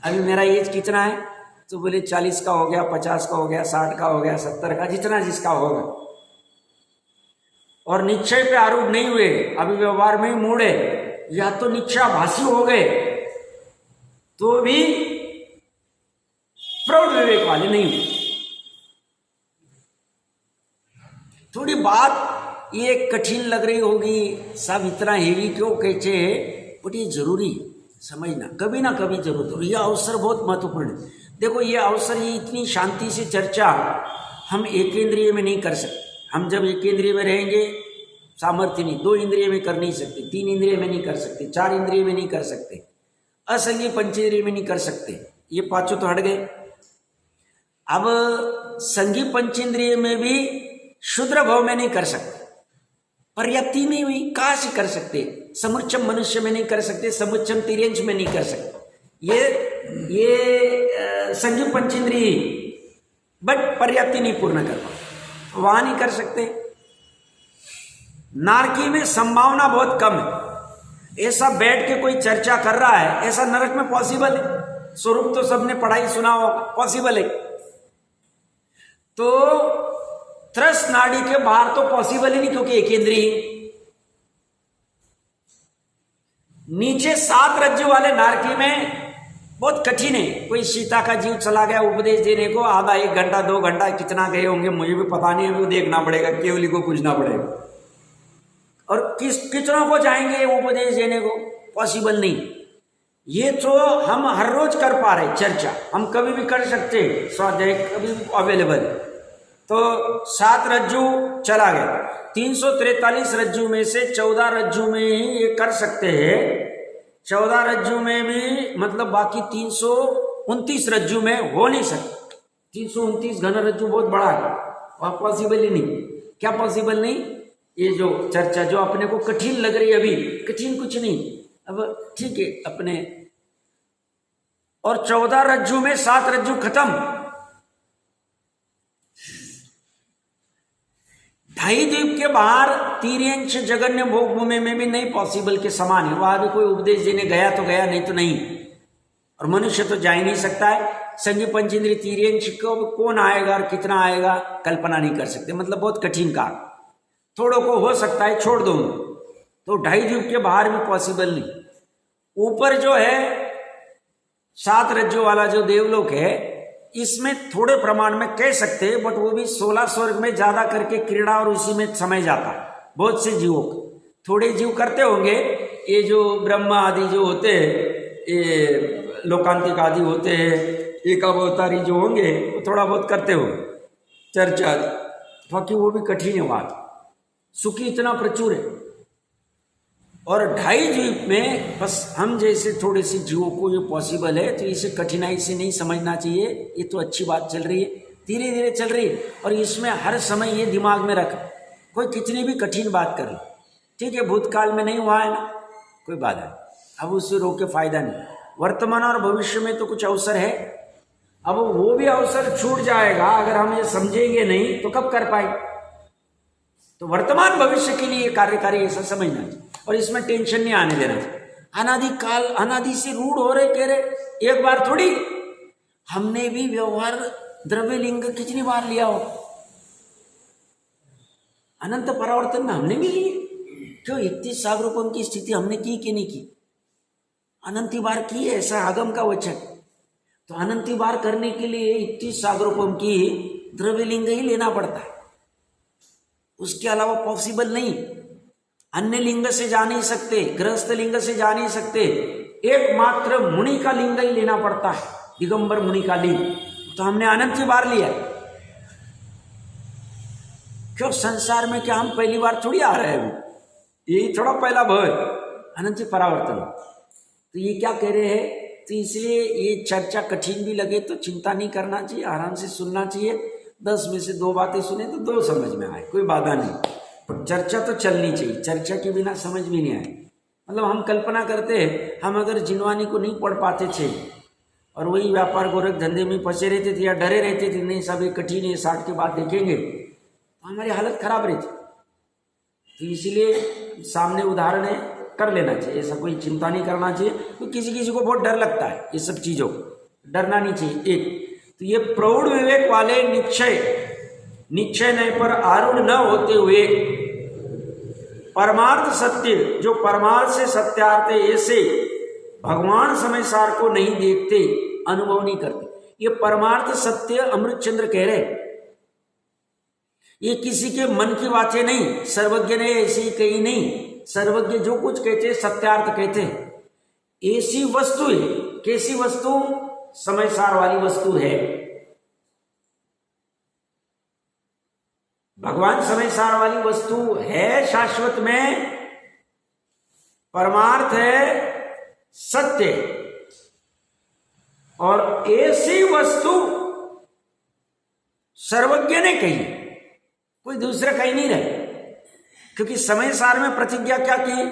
अभी मेरा एज कितना है? तो बोले 40 का हो गया, 50 का हो गया, 60 का हो गया, 70 का, जितना जिसका होगा। और निश्चय पे आरूढ़ नहीं हुए, अभी व्यवहार में ही मूड है, या तो निश्चयाभासी हो गए तो भी प्रौढ़ विवेक वाले नहीं हुए। थोड़ी बात ये कठिन लग रही होगी, सब इतना हेवी क्यों कहते हैं, बट ये जरूरी समझना, कभी ना कभी जरूरत हो। यह अवसर बहुत महत्वपूर्ण है। देखो ये अवसर, ये इतनी शांति से चर्चा हम एक इंद्रिय में नहीं कर सकते। हम जब एक इंद्रिय में रहेंगे सामर्थ्य नहीं, 2 इंद्रिय में कर नहीं सकते, 3 इंद्रिय में नहीं कर सकते, 4 इंद्रिय में नहीं कर सकते, असंज्ञ पंचेंद्रिय में नहीं कर सकते, ये पांचों तो हट गए। अब संज्ञ पंचेंद्रिय में भी शूद्र भाव में नहीं कर सकते, पर्याप्ति नहीं हुई, कहां से कर सकते? समुच्चम मनुष्य में नहीं कर सकते, समुच्चम तिर्यंश में नहीं कर सकते, ये संज्ञ पंचेंद्रिय, बट पर्याप्ति नहीं पूर्ण कर पाते, वहां नहीं कर सकते। नारकी में संभावना बहुत कम है। ऐसा बैठ के कोई चर्चा कर रहा है, ऐसा नरक में पॉसिबल है? स्वरूप तो सबने पढ़ाई सुना होगा, पॉसिबल है। तो त्रस नाड़ी के बाहर तो पॉसिबल ही नहीं, क्योंकि एक इंद्रिय। नीचे 7 रज्जु वाले नारकी में बहुत कठिन है। कोई सीता का जीव चला गया उपदेश देने को, आधा 1 घंटा 2 घंटा कितना गए होंगे मुझे भी पता नहीं, अभी वो देखना पड़ेगा, केवली को पूछना पड़ेगा। और कितनों को जाएंगे उपदेश देने को? पॉसिबल नहीं। ये तो हम हर रोज कर पा रहे चर्चा, हम कभी भी कर सकते, स्वाध्याय कभी भी अवेलेबल। तो 7 रज्जू चला गया, 343 रज्जू में से 14 रज्जू में ही ये कर सकते हैं। 14 रज्जू में भी मतलब बाकी 329 रज्जू में हो नहीं सकते। 329 घन रज्जू बहुत बड़ा है, वह पॉसिबल ही नहीं। क्या पॉसिबल नहीं? ये जो चर्चा जो अपने को कठिन लग रही है, अभी कठिन कुछ नहीं, अब ठीक है अपने। और 14 रज्जू में 7 रज्जू खत्म। 2.5 द्वीप के बाहर तिर्यंश जगन्य भोग भूमि में भी नहीं पॉसिबल के समान है। वहां भी कोई उपदेश देने गया तो गया, नहीं तो नहीं। और मनुष्य तो जा ही नहीं सकता है। संज्ञ पंचेंद्रिय तिर्यंश को कौन आएगा और कितना आएगा कल्पना नहीं कर सकते, मतलब बहुत कठिन काम। थोड़ों को हो सकता है, छोड़ दो, तो 2.5 द्वीप के बाहर भी पॉसिबल नहीं। ऊपर जो है 7 रज्जू वाला जो देवलोक है, इसमें थोड़े प्रमाण में कह सकते हैं, बट वो भी 16 स्वर्ग में ज्यादा करके क्रीड़ा और उसी में समय जाता है बहुत से जीवों को। थोड़े जीव करते होंगे, ये जो ब्रह्मा आदि जो होते हैं, ये लोकांतिक आदि होते हैं, एक अवतारी जो होंगे वो थोड़ा बहुत करते होंगे चर्चा, बाकी वो भी कठिन है बात। सुखी इतना प्रचुर है, और 2.5 जीव में बस हम जैसे थोड़े से जीवों को ये पॉसिबल है, तो इसे कठिनाई से नहीं समझना चाहिए। ये तो अच्छी बात चल रही है, धीरे धीरे चल रही है, और इसमें हर समय ये दिमाग में रख, कोई कितनी भी कठिन बात कर ले, ठीक है भूतकाल में नहीं हुआ है ना, कोई बात नहीं, अब उससे रोक के फायदा नहीं। वर्तमान और भविष्य में तो कुछ अवसर है, अब वो भी अवसर छूट जाएगा अगर हम ये समझेंगे नहीं तो कब कर पाएंगे। तो वर्तमान भविष्य के लिए कार्यकारी ऐसा समझना चाहिए, और इसमें टेंशन नहीं आने देना चाहिए। अनादि काल अनादि से रूढ़ हो रहे, कह रहे एक बार थोड़ी, हमने भी व्यवहार द्रव्य लिंग कितनी बार लिया हो, अनंत परावर्तन में हमने भी लिए, क्यों 31 सागरोपम की स्थिति हमने की कि नहीं की, अनंती बार की है, ऐसा आगम का वचन। तो अनंती बार करने के लिए 31 सागरोपम की द्रव्य लिंग ही लेना पड़ता है, उसके अलावा पॉसिबल नहीं। अन्य लिंग से जा नहीं सकते, गृहस्थ लिंग से जा नहीं सकते, एकमात्र मुनि का लिंग ही लेना पड़ता है, दिगंबर मुनि का लिंग। तो हमने अनंत बार लिया, क्यों संसार में क्या हम पहली बार थोड़ी आ रहे हैं, यही थोड़ा पहला भय अनंत परावर्तन। तो ये क्या कह रहे हैं, तो इसलिए ये चर्चा कठिन भी लगे तो चिंता नहीं करना चाहिए, आराम से सुनना चाहिए। 10 में से 2 बातें सुने तो 2 समझ में आए, कोई बाधा नहीं, पर चर्चा तो चलनी चाहिए, चर्चा के बिना समझ भी नहीं आए। मतलब हम कल्पना करते हैं, हम अगर जिनवानी को नहीं पढ़ पाते थे और वही व्यापार गोरख धंधे में फंसे रहते थे या डरे रहते थे, नहीं सब ये कठिन है 60 के बाद देखेंगे, तो हमारी हालत खराब रहती। तो इसीलिए सामने उदाहरण है, कर लेना चाहिए, ऐसा कोई चिंता नहीं करना चाहिए। तो किसी किसी को बहुत डर लगता है ये सब चीज़ों को, डरना नहीं चाहिए। एक तो ये प्रौढ़ विवेक वाले निश्चय नहीं पर आरूढ़ न होते हुए परमार्थ सत्य, जो परमार्थ से सत्यार्थ है, ऐसे भगवान समय सार को नहीं देखते, अनुभव नहीं करते। ये परमार्थ सत्य अमृत चंद्र कह रहे, ये किसी के मन की बातें नहीं, सर्वज्ञ ने ऐसी कही नहीं। सर्वज्ञ जो कुछ कहते सत्यार्थ कहते हैं। ऐसी वस्तु है, कैसी वस्तु, समय सार वाली वस्तु है। भगवान समय सार वाली वस्तु है, शाश्वत में परमार्थ है, सत्य, और ऐसी वस्तु सर्वज्ञ ने कही, कोई दूसरा कहीं नहीं रहे। क्योंकि समय सार में प्रतिज्ञा क्या की,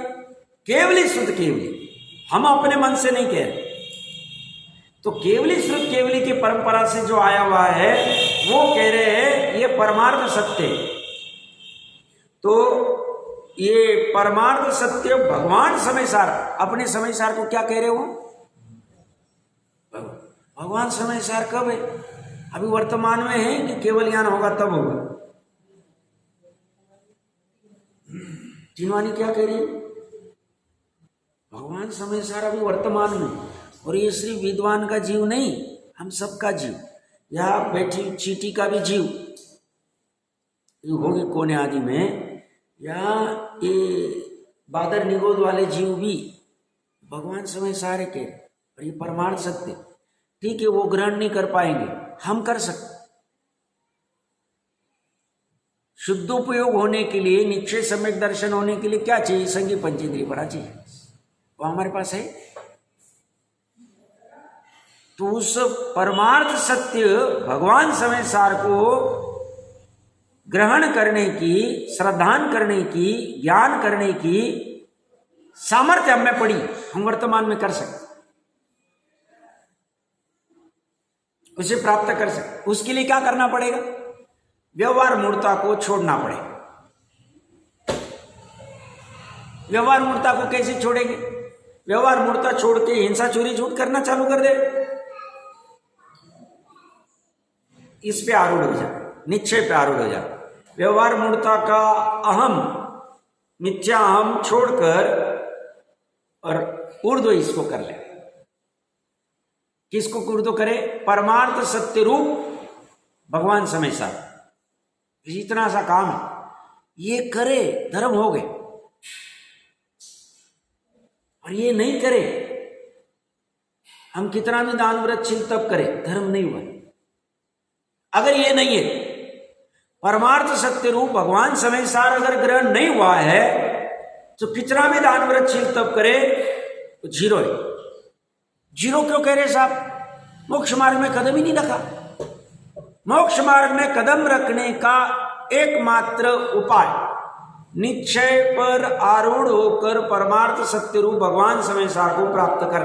केवली शुद्ध केवली, हम अपने मन से नहीं कह रहे। तो केवली शुद्ध केवली की परंपरा से जो आया हुआ है वो कह रहे हैं ये परमार्थ सत्य। तो ये परमार्थ सत्य भगवान समय सार, अपने समय सार को क्या कह रहे हो, भगवान समय सार कब है, अभी वर्तमान में है कि केवल ज्ञान होगा तब होगा। जिनवानी क्या कह रही है, भगवान समय सार अभी वर्तमान में, और ये सिर्फ विद्वान का जीव नहीं, हम सबका जीव, यहाँ बैठी चीटी का भी जीव होगी कोने आदि में, या ये बादर निगोद वाले जीव भी भगवान समय सार के, और ये परमार्थ सत्य। ठीक है, वो ग्रहण नहीं कर पाएंगे, हम कर सकते। शुद्धोपयोग होने के लिए, निश्चय सम्यक दर्शन होने के लिए क्या चाहिए, संगी पंचेंद्रिय बड़ा चाहिए, वो हमारे पास है। तो उस परमार्थ सत्य भगवान समय सार को ग्रहण करने की, श्रद्धान करने की, ज्ञान करने की सामर्थ्य हमें पड़ी, हम वर्तमान में कर सकते, उसे प्राप्त कर सकते। उसके लिए क्या करना पड़ेगा, व्यवहार मूर्ता को छोड़ना पड़ेगा। व्यवहार मूर्ता को कैसे छोड़ेंगे, व्यवहार मूर्ता छोड़ के हिंसा चोरी झूठ करना चालू कर दे, इस पे आरूढ़ हो जाए, निश्चय पे आरूढ़ हो जाए। व्यवहार मूर्ता का अहम, मिथ्या अहम छोड़कर और ऊर्ध्व इसको कर ले, किसको कुर्दो करे? परमार्थ सत्य रूप भगवान समय सार, इतना सा काम है, ये करे धर्म हो गए, और ये नहीं करे, हम कितना भी दान व्रत शील तप करें, धर्म नहीं हुआ। अगर ये नहीं है, परमार्थ सत्य रूप भगवान समय सार अगर ग्रहण नहीं हुआ है, तो कितना भी दान व्रत शील तप करे तो जीरो है। जीरो क्यों कह रहे साहब? मोक्ष मार्ग में कदम ही नहीं रखा। मोक्ष मार्ग में कदम रखने का एकमात्र उपाय निश्चय पर आरूढ़ होकर परमार्थ सत्य रूप भगवान समय सार को प्राप्त कर।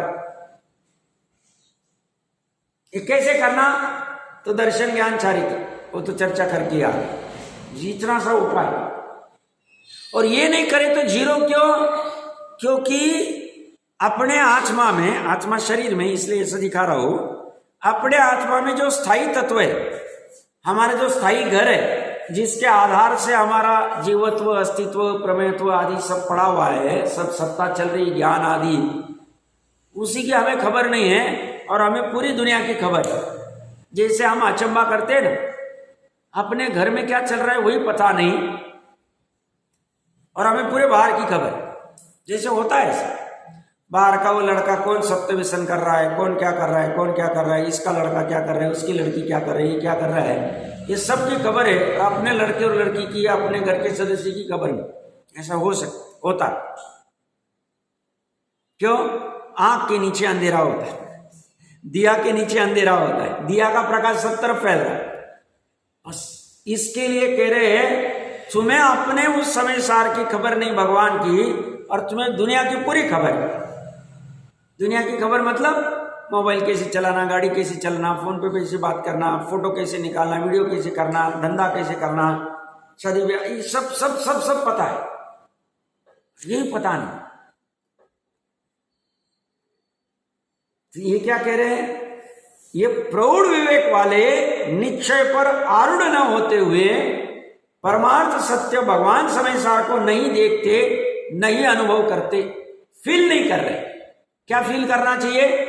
ये कैसे करना? तो दर्शन ज्ञान चारित्र, वो तो चर्चा करके आ जितना सा उपाय। और ये नहीं करे तो जीरो क्यों? क्योंकि अपने आत्मा में, आत्मा शरीर में, इसलिए ऐसा दिखा रहा हूं, अपने आत्मा में जो स्थायी तत्व है, हमारे जो स्थायी घर है, जिसके आधार से हमारा जीवत्व, अस्तित्व, प्रमेयत्व आदि सब पड़ा हुआ है, सब सत्ता चल रही, ज्ञान आदि, उसी की हमें खबर नहीं है, और हमें पूरी दुनिया की खबर है। जैसे हम अचंबा करते हैं ना, अपने घर में क्या चल रहा है वही पता नहीं, और हमें पूरे बाहर की खबर। जैसे होता है ऐसा, बाहर का वो लड़का कौन सत्य व्यसन कर रहा है, कौन क्या कर रहा है, कौन क्या कर रहा है, इसका लड़का क्या कर रहा है, उसकी लड़की क्या कर रही है, ये क्या कर रहा है, ये सब की खबर है। और अपने लड़के और लड़की की, अपने घर के सदस्य की खबर नहीं। ऐसा होता क्यों? आंख के नीचे अंधेरा होता है, दिया के नीचे अंधेरा होता है, दिया का प्रकाश सब तरफ फैल रहा है। बस इसके लिए कह रहे हैं, तुम्हें अपने उस समय सार की खबर नहीं भगवान की, और तुम्हें दुनिया की पूरी खबर है। दुनिया की खबर मतलब मोबाइल कैसे चलाना, गाड़ी कैसे चलाना, फोन पे कैसे बात करना, फोटो कैसे निकालना, वीडियो कैसे करना, धंधा कैसे करना, शादी ब्याह, ये सब सब सब सब पता है, यही पता नहीं। तो ये क्या कह रहे हैं? ये प्रौढ़ विवेक वाले निश्चय पर आरूढ़ न होते हुए परमार्थ सत्य भगवान समय सार को नहीं देखते, नहीं अनुभव करते, फील नहीं कर रहे। क्या फील करना चाहिए?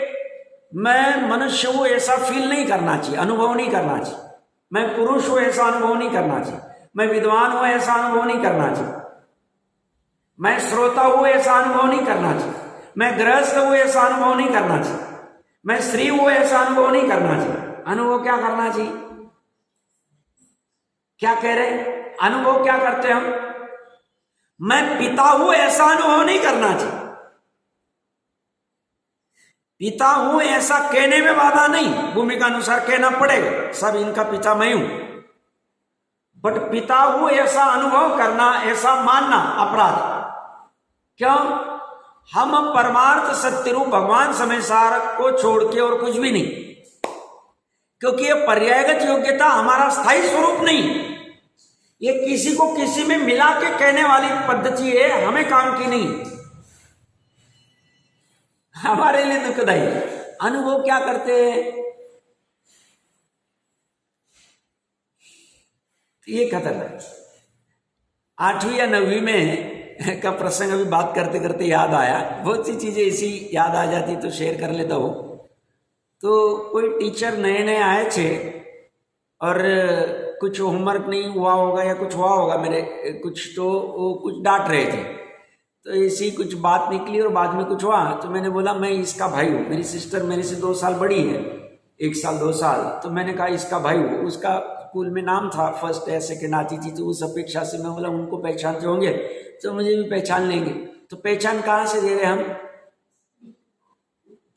मैं मनुष्य हूं ऐसा फील नहीं करना चाहिए, अनुभव नहीं करना चाहिए। मैं पुरुष हूं ऐसा अनुभव नहीं करना चाहिए। मैं विद्वान हूं ऐसा अनुभव नहीं करना चाहिए। मैं श्रोता हूं ऐसा अनुभव नहीं करना चाहिए। मैं गृहस्थ हूं ऐसा अनुभव नहीं करना चाहिए। मैं स्त्री हूं ऐसा अनुभव नहीं करना चाहिए। अनुभव क्या करना चाहिए? क्या कह रहे हैं? अनुभव क्या करते हम? मैं पिता हूं ऐसा अनुभव नहीं करना चाहिए। पिता हूं ऐसा कहने में बाधा नहीं, भूमिका अनुसार कहना पड़ेगा, सब इनका पिता मैं हूं, बट पिता हूं ऐसा अनुभव करना, ऐसा मानना अपराध। क्यों? हम परमार्थ सत्य रूप भगवान समय सार को छोड़ के और कुछ भी नहीं, क्योंकि ये पर्यायगत योग्यता हमारा स्थायी स्वरूप नहीं, ये किसी को किसी में मिला के कहने वाली पद्धति है, हमें काम की नहीं, हमारे लिए दुखदायी। अनुभव क्या करते हैं? ये खतरनाक। 8वीं या 9वीं में का प्रसंग अभी बात करते करते याद आया, बहुत सी चीजें ऐसी याद आ जाती तो शेयर कर लेता हूं। तो कोई टीचर नए नए आए थे और कुछ होमवर्क नहीं हुआ होगा या कुछ हुआ होगा मेरे कुछ, तो वो कुछ डांट रहे थे। तो ऐसी कुछ बात निकली और बाद में कुछ हुआ, तो मैंने बोला मैं इसका भाई हूँ, मेरी सिस्टर मेरे से 2 साल बड़ी है, 1 साल 2 साल, तो मैंने कहा इसका भाई हूँ। उसका स्कूल में नाम था, फर्स्ट या सेकेंड आती थी, तो उस अपेक्षा से मैं बोला उनको पहचानते होंगे तो मुझे भी पहचान लेंगे। तो पहचान कहाँ से दे रहे हम?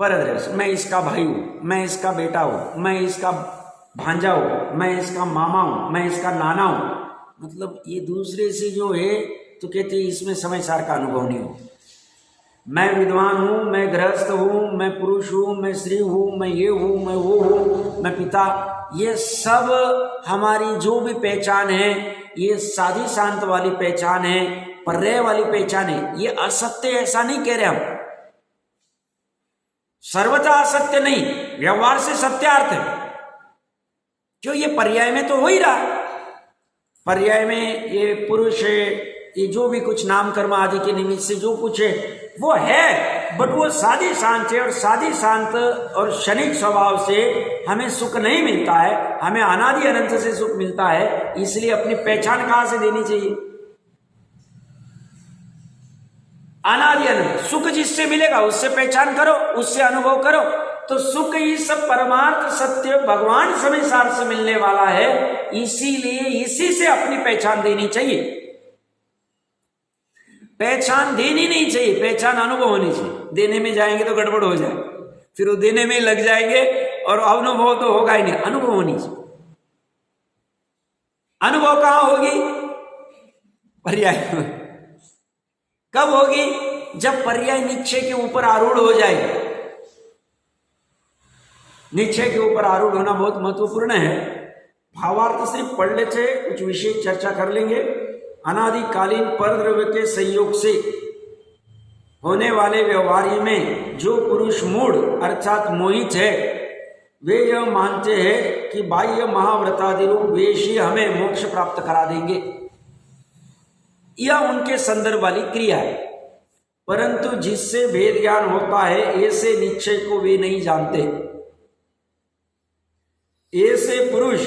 परदृष्ट। मैं इसका भाई हूँ, मैं इसका बेटा हूँ, मैं इसका भांजा हूँ, मैं इसका मामा हूँ, मैं इसका नाना हूँ। मतलब ये दूसरे से जो है, तो कहते इसमें समय सार का अनुभव नहीं हो। मैं विद्वान हूँ, मैं गृहस्थ हूँ, मैं पुरुष हूँ, मैं स्त्री हूँ, मैं ये हूँ, मैं वो हूँ, मैं पिता, ये सब हमारी जो भी पहचान है, ये साधी शांत वाली पहचान है, पर्याय वाली पहचान है। ये असत्य ऐसा नहीं कह रहे हम, सर्वथा असत्य नहीं, व्यवहार से सत्यार्थ है। क्यों? ये पर्याय में तो हो ही रहा। पर्याय में ये पुरुष है, ये जो भी कुछ नाम कर्म आदि के निमित्त से जो कुछ है वो है, बट वो साधी शांत है, और साधी शांत और क्षणिक स्वभाव से हमें सुख नहीं मिलता है, हमें अनादि अनंत से सुख मिलता है। इसलिए अपनी पहचान कहां से देनी चाहिए? अनादि अनंत सुख जिससे मिलेगा उससे पहचान करो, उससे अनुभव करो। तो सुख इस परमार्थ सत्य भगवान समय सार से मिलने वाला है, इसीलिए इसी से अपनी पहचान देनी चाहिए। पहचान देनी नहीं चाहिए, पहचान अनुभव होनी चाहिए। देने में जाएंगे तो गड़बड़ हो जाए, फिर वो देने में लग जाएंगे और अनुभव तो होगा ही नहीं। अनुभव होनी चाहिए। अनुभव कहां होगी? पर्याय। कब होगी? जब पर्याय निश्चय के ऊपर आरूढ़ हो जाएगा। निश्चय के ऊपर आरूढ़ होना बहुत महत्वपूर्ण है। भावार्थ सिर्फ पढ़ लेते, कुछ विशेष चर्चा कर लेंगे। अनादिकालीन परद्रव्य के संयोग से होने वाले व्यवहार में जो पुरुष मूढ़ अर्थात मोहित है, वे यह मानते हैं कि बाह्य महाव्रतादि रूप वेश ही हमें मोक्ष प्राप्त करा देंगे। यह उनके संदर्भ वाली क्रिया है, परंतु जिससे भेद ज्ञान होता है ऐसे निश्चय को वे नहीं जानते। ऐसे पुरुष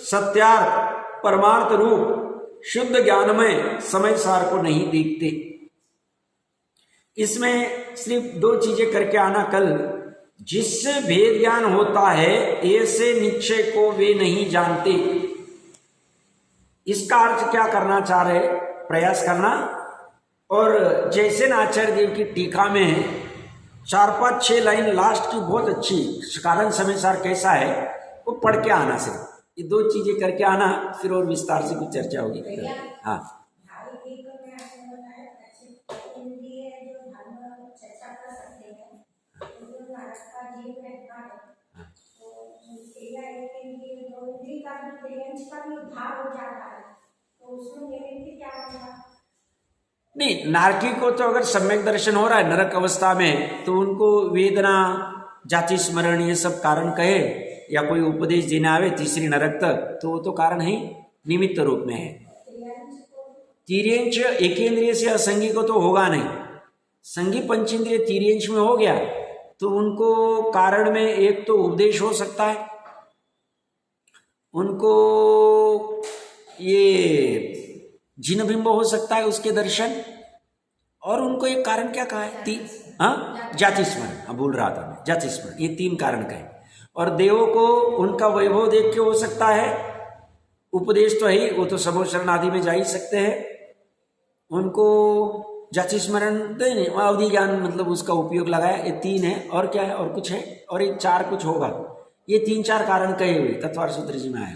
सत्यार्थ परमार्थ रूप शुद्ध ज्ञान में समय सार को नहीं देखते। इसमें सिर्फ दो चीजें करके आना कल। जिससे भेद ज्ञान होता है ऐसे निश्चय को वे नहीं जानते। इसका अर्थ क्या करना चाह रहे? प्रयास करना। और जैसे ना आचार्य देव की टीका में 4-5-6 लाइन लास्ट की बहुत अच्छी, कारण समय सार कैसा है वो पढ़ के आना। सिर्फ ये दो चीजें करके आना, फिर और विस्तार से कुछ चर्चा होगी। हाँ, नहीं, नारकी को तो अगर सम्यक दर्शन हो रहा है नरक अवस्था में, तो उनको वेदना जाति स्मरण ये सब कारण कहे, या कोई उपदेश देने आवे तीसरी नरक तक, तो वो तो कारण ही निमित्त रूप में है। तीर्यंश एकेंद्रिय से असंगी को तो होगा नहीं। संगी पंचेंद्रिय तीर्यंश में हो गया तो उनको कारण में एक तो उपदेश हो सकता है, उनको ये जिन बिंब हो सकता है उसके दर्शन, और उनको एक कारण क्या कहा है? जाति स्मरण। हाँ, भूल रहा था मैं, जाति स्मरण। ये 3 कारण कहे। और देवों को उनका वैभव देख के हो सकता है, उपदेश तो है, वो तो सबो शरण आदि में जा ही सकते हैं। उनको जाति स्मरण अवधि ज्ञान मतलब उसका उपयोग लगाया। ये 3 है। और क्या है? और कुछ है? और एक 4 कुछ होगा। ये 3-4 कारण कहे हुए तत्वार सूत्र जी में आए।